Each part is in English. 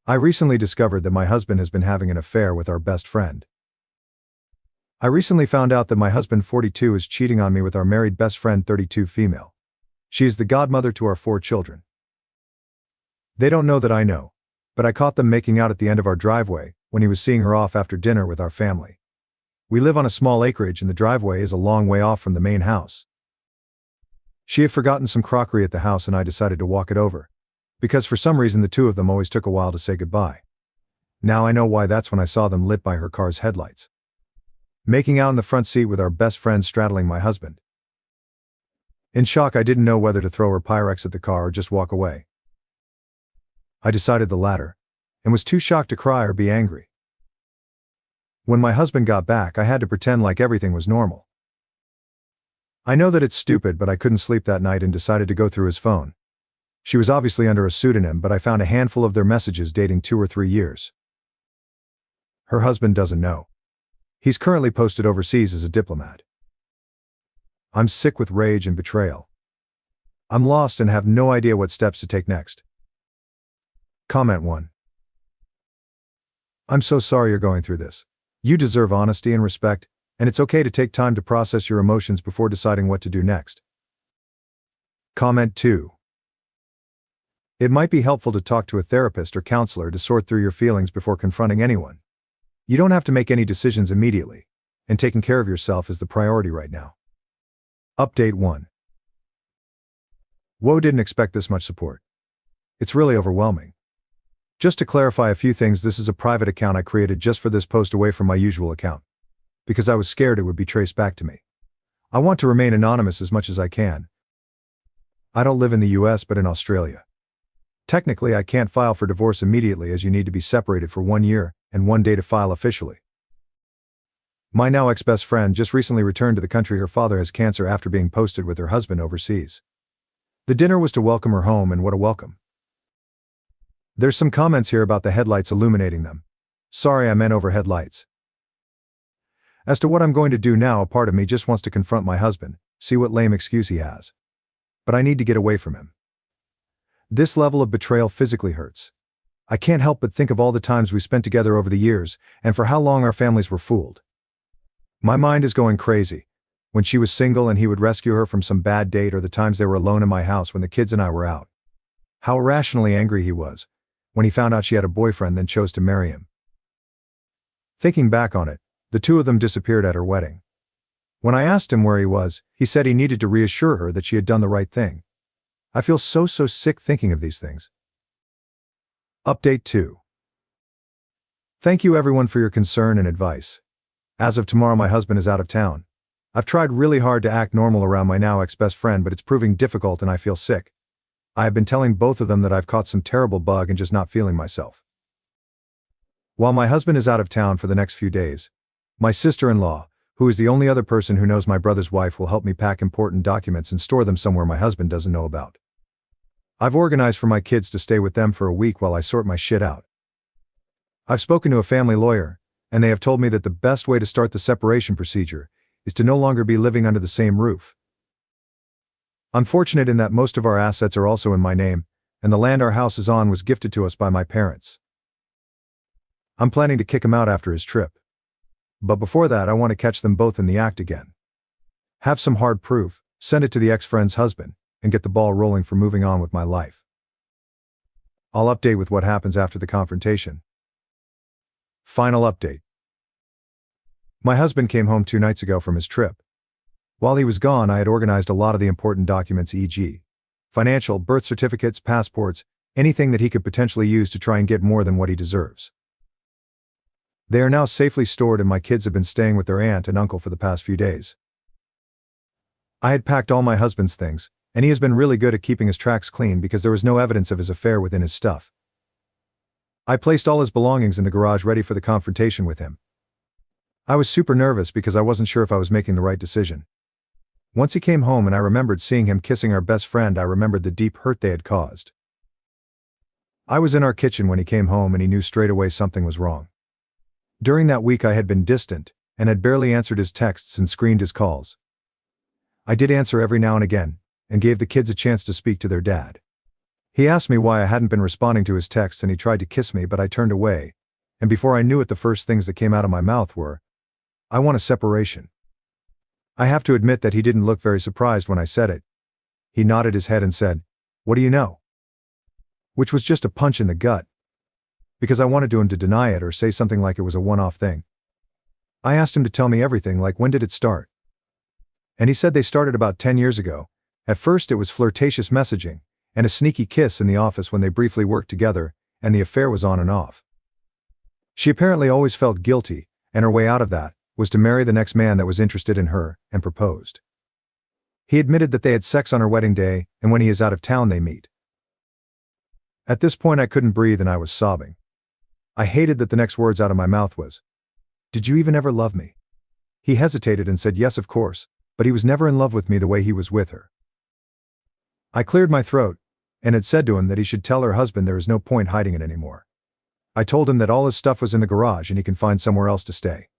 I recently discovered that my husband has been having an affair with our best friend. I recently found out that my husband 42 is cheating on me with our married best friend 32 female. She is the godmother to our 4 children. They don't know that I know, but I caught them making out at the end of our driveway when he was seeing her off after dinner with our family. We live on a small acreage and the driveway is a long way off from the main house. She had forgotten some crockery at the house and I decided to walk it over, because for some reason the two of them always took a while to say goodbye. Now I know why. That's when I saw them lit by her car's headlights. Making out in the front seat with our best friend straddling my husband. In shock, I didn't know whether to throw her Pyrex at the car or just walk away. I decided the latter, and was too shocked to cry or be angry. When my husband got back, I had to pretend like everything was normal. I know that it's stupid, but I couldn't sleep that night and decided to go through his phone. She was obviously under a pseudonym, but I found a handful of their messages dating 2 or 3 years. Her husband doesn't know. He's currently posted overseas as a diplomat. I'm sick with rage and betrayal. I'm lost and have no idea what steps to take next. Comment 1. I'm so sorry you're going through this. You deserve honesty and respect, and it's okay to take time to process your emotions before deciding what to do next. Comment 2. It might be helpful to talk to a therapist or counselor to sort through your feelings before confronting anyone. You don't have to make any decisions immediately, and taking care of yourself is the priority right now. Update 1. Whoa, didn't expect this much support. It's really overwhelming. Just to clarify a few things, this is a private account I created just for this post away from my usual account, because I was scared it would be traced back to me. I want to remain anonymous as much as I can. I don't live in the US but in Australia. Technically, I can't file for divorce immediately as you need to be separated for 1 year and 1 day to file officially. My now ex-best friend just recently returned to the country. Her father has cancer after being posted with her husband overseas. The dinner was to welcome her home, and what a welcome. There's some comments here about the headlights illuminating them. Sorry, I meant overhead lights. As to what I'm going to do now, a part of me just wants to confront my husband, see what lame excuse he has. But I need to get away from him. This level of betrayal physically hurts. I can't help but think of all the times we spent together over the years, and for how long our families were fooled. My mind is going crazy. When she was single and he would rescue her from some bad date, or the times they were alone in my house when the kids and I were out. How irrationally angry he was when he found out she had a boyfriend, then chose to marry him. Thinking back on it, the two of them disappeared at her wedding. When I asked him where he was, he said he needed to reassure her that she had done the right thing. I feel so sick thinking of these things. Update 2. Thank you everyone for your concern and advice. As of tomorrow, my husband is out of town. I've tried really hard to act normal around my now ex-best friend, but it's proving difficult and I feel sick. I have been telling both of them that I've caught some terrible bug and just not feeling myself. While my husband is out of town for the next few days, my sister-in-law, who is the only other person who knows my brother's wife, will help me pack important documents and store them somewhere my husband doesn't know about. I've organized for my kids to stay with them for a week while I sort my shit out. I've spoken to a family lawyer, and they have told me that the best way to start the separation procedure is to no longer be living under the same roof. I'm fortunate in that most of our assets are also in my name, and the land our house is on was gifted to us by my parents. I'm planning to kick him out after his trip. But before that, I want to catch them both in the act again. Have some hard proof, send it to the ex-friend's husband, and get the ball rolling for moving on with my life. I'll update with what happens after the confrontation. Final update. My husband came home 2 nights ago from his trip. While he was gone, I had organized a lot of the important documents, e.g., financial, birth certificates, passports, anything that he could potentially use to try and get more than what he deserves. They are now safely stored, and my kids have been staying with their aunt and uncle for the past few days. I had packed all my husband's things, and he has been really good at keeping his tracks clean because there was no evidence of his affair within his stuff. I placed all his belongings in the garage ready for the confrontation with him. I was super nervous because I wasn't sure if I was making the right decision. Once he came home and I remembered seeing him kissing our best friend, I remembered the deep hurt they had caused. I was in our kitchen when he came home, and he knew straight away something was wrong. During that week I had been distant, and had barely answered his texts and screened his calls. I did answer every now and again, and gave the kids a chance to speak to their dad. He asked me why I hadn't been responding to his texts and he tried to kiss me but I turned away, and before I knew it the first things that came out of my mouth were, "I want a separation." I have to admit that he didn't look very surprised when I said it. He nodded his head and said, "What do you know?" Which was just a punch in the gut, because I wanted him to deny it or say something like it was a one-off thing. I asked him to tell me everything, like when did it start? And he said they started about 10 years ago. At first it was flirtatious messaging, and a sneaky kiss in the office when they briefly worked together, and the affair was on and off. She apparently always felt guilty, and her way out of that was to marry the next man that was interested in her, and proposed. He admitted that they had sex on her wedding day, and when he is out of town they meet. At this point I couldn't breathe and I was sobbing. I hated that the next words out of my mouth was, "Did you even ever love me?" He hesitated and said yes of course, but he was never in love with me the way he was with her. I cleared my throat, and had said to him that he should tell her husband there is no point hiding it anymore. I told him that all his stuff was in the garage and he can find somewhere else to stay.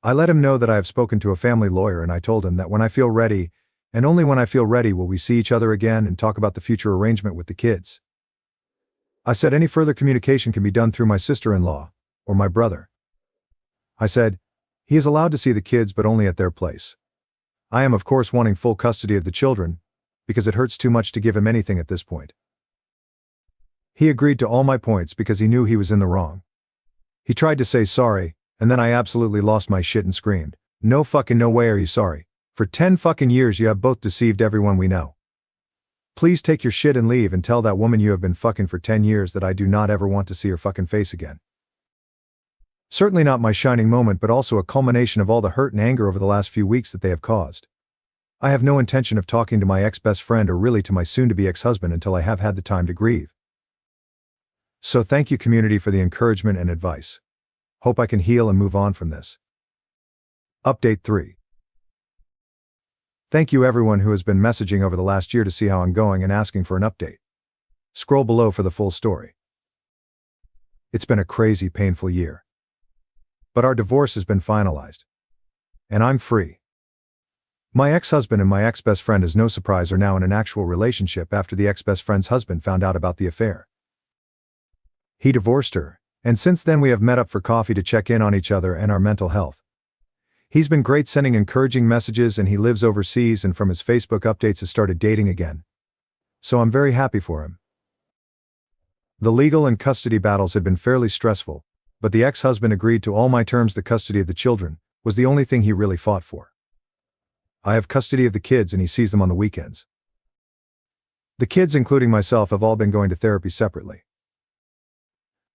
I let him know that I have spoken to a family lawyer and I told him that when I feel ready, and only when I feel ready will we see each other again and talk about the future arrangement with the kids. I said any further communication can be done through my sister-in-law, or my brother. I said, he is allowed to see the kids but only at their place. I am of course wanting full custody of the children, because it hurts too much to give him anything at this point. He agreed to all my points because he knew he was in the wrong. He tried to say sorry, and then I absolutely lost my shit and screamed, "No fucking no way are you sorry. For 10 fucking years you have both deceived everyone we know. Please take your shit and leave and tell that woman you have been fucking for 10 years that I do not ever want to see her fucking face again." Certainly not my shining moment, but also a culmination of all the hurt and anger over the last few weeks that they have caused. I have no intention of talking to my ex-best friend or really to my soon-to-be ex-husband until I have had the time to grieve. So thank you community for the encouragement and advice. Hope I can heal and move on from this. Update 3. Thank you everyone who has been messaging over the last year to see how I'm going and asking for an update. Scroll below for the full story. It's been a crazy, painful year. But our divorce has been finalized. And I'm free. My ex-husband and my ex-best friend, as no surprise, are now in an actual relationship after the ex-best friend's husband found out about the affair. He divorced her, and since then we have met up for coffee to check in on each other and our mental health. He's been great, sending encouraging messages, and he lives overseas and from his Facebook updates has started dating again. So I'm very happy for him. The legal and custody battles had been fairly stressful, but the ex-husband agreed to all my terms. The custody of the children was the only thing he really fought for. I have custody of the kids and he sees them on the weekends. The kids, including myself, have all been going to therapy separately.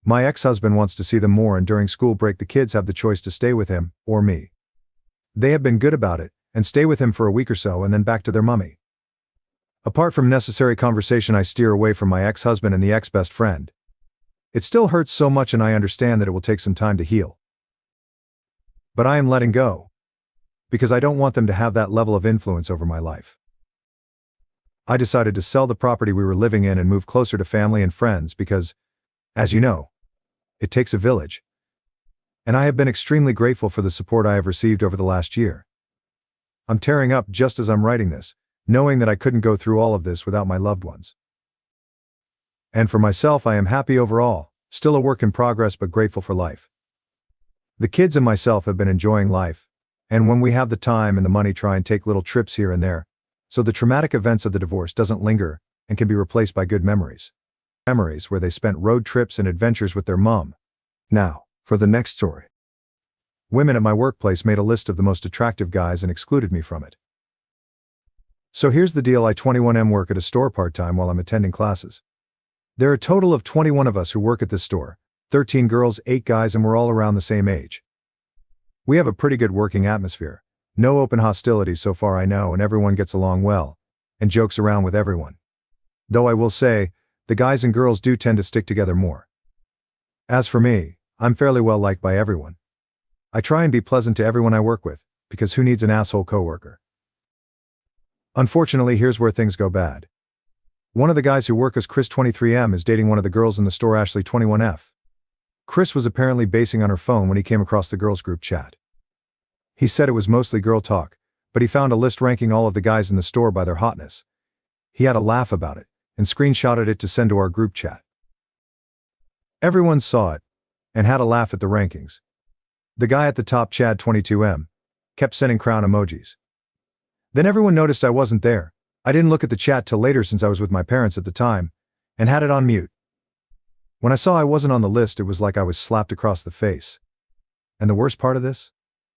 My ex-husband wants to see them more, and during school break the kids have the choice to stay with him, or me. They have been good about it, and stay with him for a week or so and then back to their mummy. Apart from necessary conversation, I steer away from my ex-husband and the ex-best friend. It still hurts so much and I understand that it will take some time to heal. But I am letting go, because I don't want them to have that level of influence over my life. I decided to sell the property we were living in and move closer to family and friends because, as you know, it takes a village. And I have been extremely grateful for the support I have received over the last year. I'm tearing up just as I'm writing this, knowing that I couldn't go through all of this without my loved ones. And for myself, I am happy overall, still a work in progress but grateful for life. The kids and myself have been enjoying life, and when we have the time and the money, try and take little trips here and there, so the traumatic events of the divorce doesn't linger and can be replaced by good memories. Memories where they spent road trips and adventures with their mom. Now, for the next story. Women at my workplace made a list of the most attractive guys and excluded me from it. So here's the deal. I 21 work at a store part-time while I'm attending classes. There are a total of 21 of us who work at this store, 13 girls, 8 guys, and we're all around the same age. We have a pretty good working atmosphere. No open hostility so far I know, and everyone gets along well, and jokes around with everyone. Though I will say, the guys and girls do tend to stick together more. As for me, I'm fairly well liked by everyone. I try and be pleasant to everyone I work with, because who needs an asshole coworker? Unfortunately, here's where things go bad. One of the guys who work as Chris 23M is dating one of the girls in the store, Ashley 21F. Chris was apparently basing on her phone when he came across the girls' group chat. He said it was mostly girl talk, but he found a list ranking all of the guys in the store by their hotness. He had a laugh about it, and screenshotted it to send to our group chat. Everyone saw it and had a laugh at the rankings. The guy at the top, Chad 22M, kept sending crown emojis. Then everyone noticed I wasn't there. I didn't look at the chat till later since I was with my parents at the time, and had it on mute. When I saw I wasn't on the list, it was like I was slapped across the face. And the worst part of this?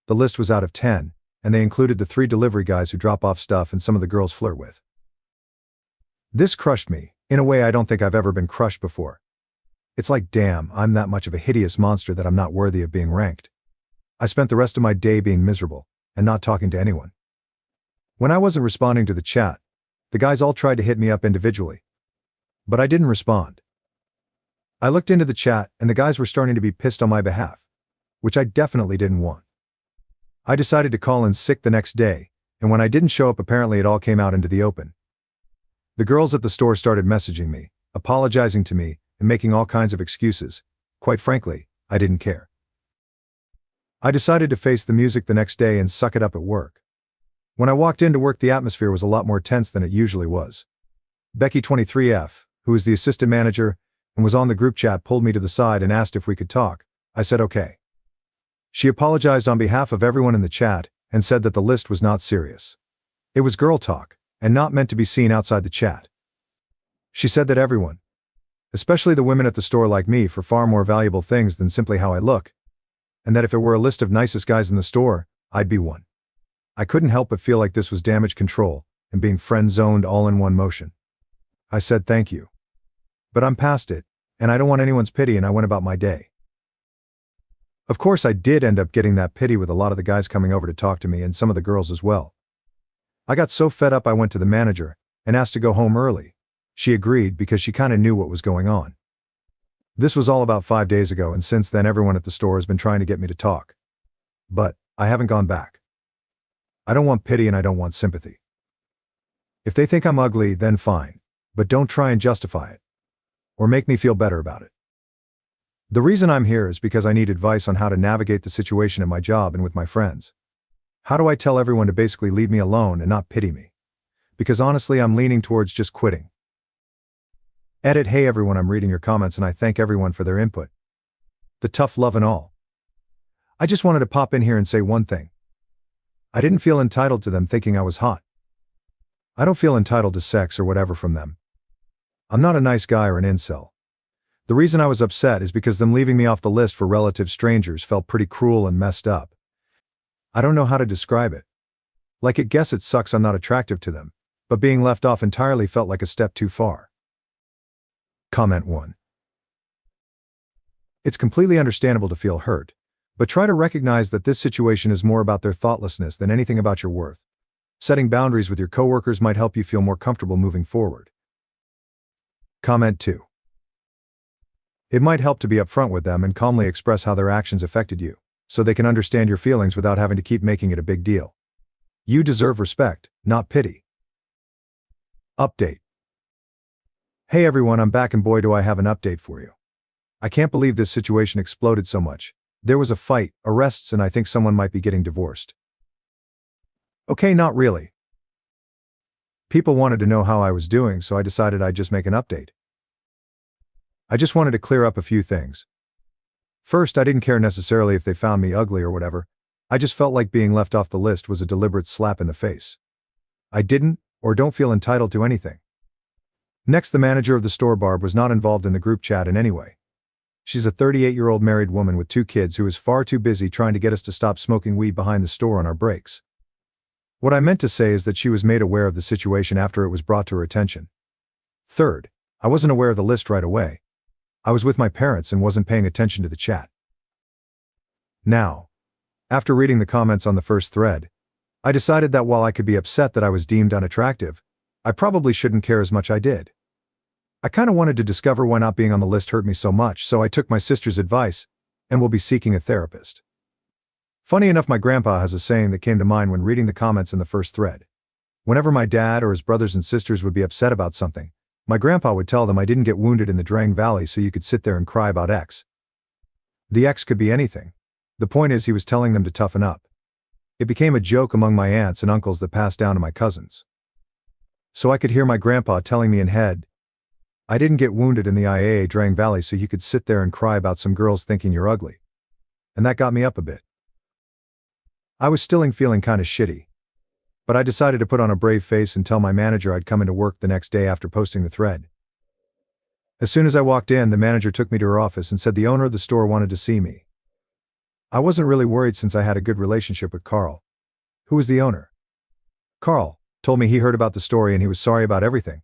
The list was out of 10, and they included the 3 delivery guys who drop off stuff and some of the girls flirt with. This crushed me, in a way I don't think I've ever been crushed before. It's like, damn, I'm that much of a hideous monster that I'm not worthy of being ranked. I spent the rest of my day being miserable, and not talking to anyone. When I wasn't responding to the chat, the guys all tried to hit me up individually. But I didn't respond. I looked into the chat, and the guys were starting to be pissed on my behalf, which I definitely didn't want. I decided to call in sick the next day, and when I didn't show up, apparently it all came out into the open. The girls at the store started messaging me, apologizing to me, and making all kinds of excuses. Quite frankly, I didn't care. I decided to face the music the next day and suck it up at work. When I walked into work, the atmosphere was a lot more tense than it usually was. Becky 23F, who is the assistant manager and was on the group chat, pulled me to the side and asked if we could talk. I said okay. She apologized on behalf of everyone in the chat and said that the list was not serious. It was girl talk and not meant to be seen outside the chat. She said that everyone, especially the women at the store, like me for far more valuable things than simply how I look, and that if it were a list of nicest guys in the store, I'd be one. I couldn't help but feel like this was damage control and being friend-zoned all in one motion. I said thank you. But I'm past it, and I don't want anyone's pity, and I went about my day. Of course, I did end up getting that pity with a lot of the guys coming over to talk to me and some of the girls as well. I got so fed up I went to the manager and asked to go home early. She agreed because she kinda knew what was going on. This was all about 5 days ago, and since then everyone at the store has been trying to get me to talk. But I haven't gone back. I don't want pity and I don't want sympathy. If they think I'm ugly, then fine, but don't try and justify it or make me feel better about it. The reason I'm here is because I need advice on how to navigate the situation at my job and with my friends. How do I tell everyone to basically leave me alone and not pity me? Because honestly, I'm leaning towards just quitting. Edit. Hey everyone, I'm reading your comments and I thank everyone for their input. The tough love and all. I just wanted to pop in here and say one thing. I didn't feel entitled to them thinking I was hot. I don't feel entitled to sex or whatever from them. I'm not a nice guy or an incel. The reason I was upset is because them leaving me off the list for relative strangers felt pretty cruel and messed up. I don't know how to describe it. Like, I guess it sucks I'm not attractive to them, but being left off entirely felt like a step too far. Comment 1. It's completely understandable to feel hurt, but try to recognize that this situation is more about their thoughtlessness than anything about your worth. Setting boundaries with your coworkers might help you feel more comfortable moving forward. Comment 2. It might help to be upfront with them and calmly express how their actions affected you, so they can understand your feelings without having to keep making it a big deal. You deserve respect, not pity. Update. Hey everyone, I'm back and boy do I have an update for you. I can't believe this situation exploded so much. There was a fight, arrests, and I think someone might be getting divorced. Okay, not really. People wanted to know how I was doing, so I decided I'd just make an update. I just wanted to clear up a few things. First, I didn't care necessarily if they found me ugly or whatever. I just felt like being left off the list was a deliberate slap in the face. I didn't, or don't feel entitled to anything. Next, the manager of the store, Barb, was not involved in the group chat in any way. She's a 38-year-old married woman with 2 kids who is far too busy trying to get us to stop smoking weed behind the store on our breaks. What I meant to say is that she was made aware of the situation after it was brought to her attention. Third, I wasn't aware of the list right away. I was with my parents and wasn't paying attention to the chat. Now, after reading the comments on the first thread, I decided that while I could be upset that I was deemed unattractive, I probably shouldn't care as much I did. I kinda wanted to discover why not being on the list hurt me so much, so I took my sister's advice and will be seeking a therapist. Funny enough, my grandpa has a saying that came to mind when reading the comments in the first thread. Whenever my dad or his brothers and sisters would be upset about something, my grandpa would tell them I didn't get wounded in the Drang Valley so you could sit there and cry about X. The X could be anything. The point is, he was telling them to toughen up. It became a joke among my aunts and uncles that passed down to my cousins. So I could hear my grandpa telling me in head, I didn't get wounded in the IAA Drang Valley so you could sit there and cry about some girls thinking you're ugly. And that got me up a bit. I was still feeling kinda shitty. But I decided to put on a brave face and tell my manager I'd come into work the next day after posting the thread. As soon as I walked in, the manager took me to her office and said the owner of the store wanted to see me. I wasn't really worried since I had a good relationship with Carl, who was the owner. Carl told me he heard about the story and he was sorry about everything.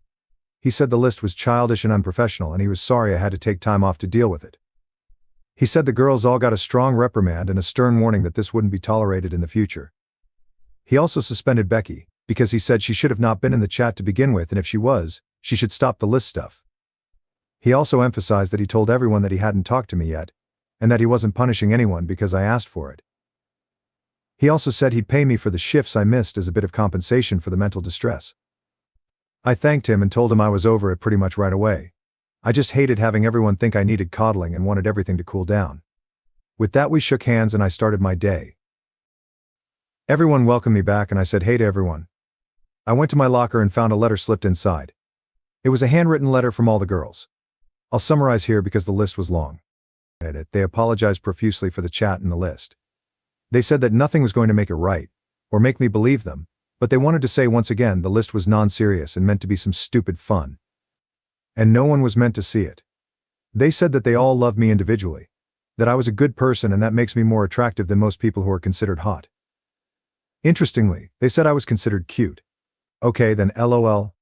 He said the list was childish and unprofessional and he was sorry I had to take time off to deal with it. He said the girls all got a strong reprimand and a stern warning that this wouldn't be tolerated in the future. He also suspended Becky, because he said she should have not been in the chat to begin with, and if she was, she should stop the list stuff. He also emphasized that he told everyone that he hadn't talked to me yet, and that he wasn't punishing anyone because I asked for it. He also said he'd pay me for the shifts I missed as a bit of compensation for the mental distress. I thanked him and told him I was over it pretty much right away. I just hated having everyone think I needed coddling and wanted everything to cool down. With that we shook hands and I started my day. Everyone welcomed me back and I said hey to everyone. I went to my locker and found a letter slipped inside. It was a handwritten letter from all the girls. I'll summarize here because the list was long. They apologized profusely for the chat and the list. They said that nothing was going to make it right, or make me believe them, but they wanted to say once again the list was non-serious and meant to be some stupid fun. And no one was meant to see it. They said that they all loved me individually, that I was a good person and that makes me more attractive than most people who are considered hot. Interestingly, they said I was considered cute. Okay then LOL.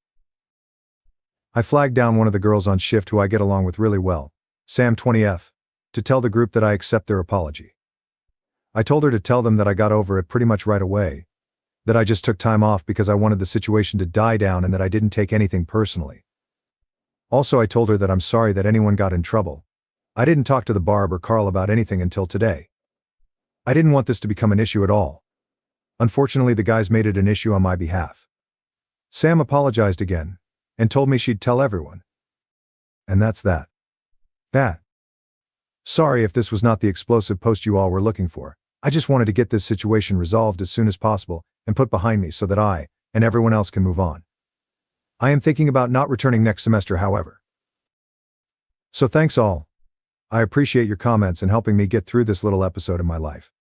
I flagged down one of the girls on shift who I get along with really well, Sam 20F, to tell the group that I accept their apology. I told her to tell them that I got over it pretty much right away, that I just took time off because I wanted the situation to die down and that I didn't take anything personally. Also I told her that I'm sorry that anyone got in trouble. I didn't talk to the Barb or Carl about anything until today. I didn't want this to become an issue at all. Unfortunately the guys made it an issue on my behalf. Sam apologized again, and told me she'd tell everyone. And that's that. Sorry if this was not the explosive post you all were looking for. I just wanted to get this situation resolved as soon as possible and put behind me so that I and everyone else can move on. I am thinking about not returning next semester, however. So thanks all. I appreciate your comments and helping me get through this little episode in my life.